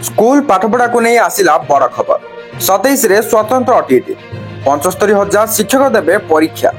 School पाठपढ़ा को नहीं आसिला बड़ खबर 27 रे स्वतंत्र ओटीटी 75,000 शिक्षक देवे परीक्षा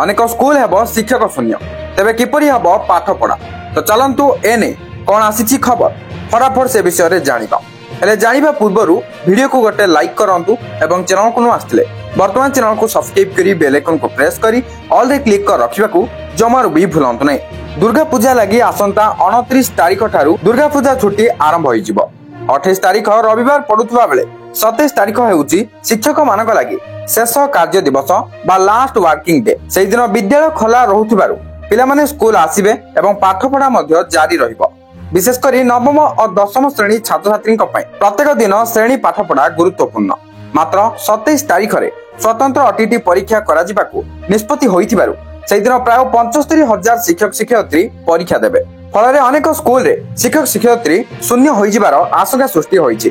अनेक स्कूल हेब शिक्षक शून्य तेबे किपरि हेब पाठपढ़ा तो चलंतु एने कौन आसी खबर फटाफट से विषय रे जानिबा हेले जानिबा पूर्वरु वीडियो को गोटे लाइक करंतु एवं चैनल को आसले वर्तमान चैनल को सब्सक्राइब करी बेल आइकन को प्रेस करी ऑल रे क्लिक कर रखिबा को जमारु भी भूलंतु नै। दुर्गा पूजा लगी आसंता 29 तारिख ठारू दुर्गा पूजा छुट्टी आरंभ होई जिवो। 28 तारिख रविवार पड़ुवा बेले 27 तारिख हेउची शिक्षक मानक लगी शेष कार्य दिवस बा लास्ट वर्किंग डे। सेहि दिन विद्यालय खोला रहुथिबारु पिलामाने स्कूल आसीबे एवं पाठपढ़ा मध्य जारी रहिबो। विशेषकर नवम और दशम श्रेणी छात्र छात्री प्रत्येक दिन श्रेणी पाठपढ़ा गुरुत्वपूर्ण। मात्र 27 तारिख रे स्वतंत्र ओटीटी परीक्षा करा जिबाकू निष्पत्ति होइथिबारु सेहि दिन प्राय 75,000 शिक्षक शिक्षयित्री परीक्षा देबे। फल अनेक स्कूल रे शिक्षक शिक्षयित्री शून्य होई जिबार आशंका सृष्टि होईछि।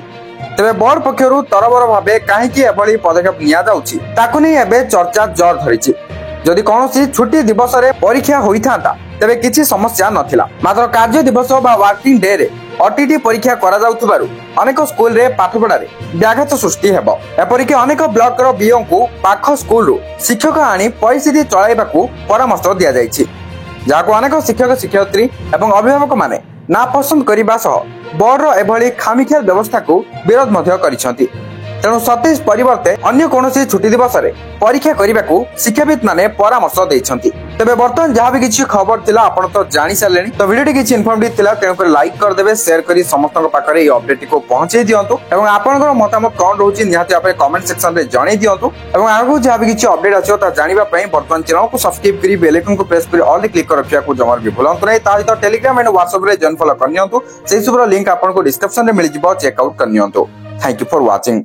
तेबे बोर्ड पक्षरु तरबर भाबे काहेकि एभली पदक्षेप निया जाउछि ताकू नै एबे चर्चा जोर धरिछि। जदि कोनोसी छुट्टी दिवस रे परीक्षा होइथांता तेबे किछि समस्या नथिला। मात्र कार्य दिवस बा वर्किंग डे रे ओटीटी परीक्षा करा जाउथबारु अनेक स्कूल रे पाठपढ़ा रे व्याघात सृष्टि हेबो। एपरिक अनेक ब्लॉक रो बीओ को पाख स्कूल रो शिक्षक आनी परिस्थिति चलाइबाकू परामर्श दिया जाइछि, जाको अनेक शिक्षक शिक्षयित्री एवं अभिभावक माने नापसंद करिबा सह बोर्ड रो एभली खामिखियाल व्यवस्था को विरोध मध्य करिसंती। तेणु 27 परिवर्ते अन्य कोनोसी छुट्टी दिवस रे परीक्षा करिबाकू शिक्षाविद माने परामर्श दैछंती। तेबे वर्तमान जहाँ भी किछि खबर थिला आपण तो जानि सारलेनी। तो वीडियो टी किछि इन्फॉर्मेटिव थिला तेणु कर लाइक कर देबे, शेयर करी समस्तक पाखरे ए अपडेट को पहुंचे दियंतु एवं आपनकर मतामत कोन रहउछि निहाती आपे कमेंट सेक्शन रे जणै दियंतु एवं आगु जहाँ भी किछि अपडेट आछो ता जानिबा पई वर्तमान चैनल को सब्सक्राइब करी बेल आइकन को प्रेस करी ऑल रे क्लिक कर रखिया को जमार भी भूलंतु नै। ता तो टेलीग्राम एंड व्हाट्सएप रे जॉइन फॉलो करनियंतु, सेहि सबरो लिंक आपन को डिस्क्रिप्शन रे मिलि जिवो, चेक आउट करनियंतु। Thank you for watching.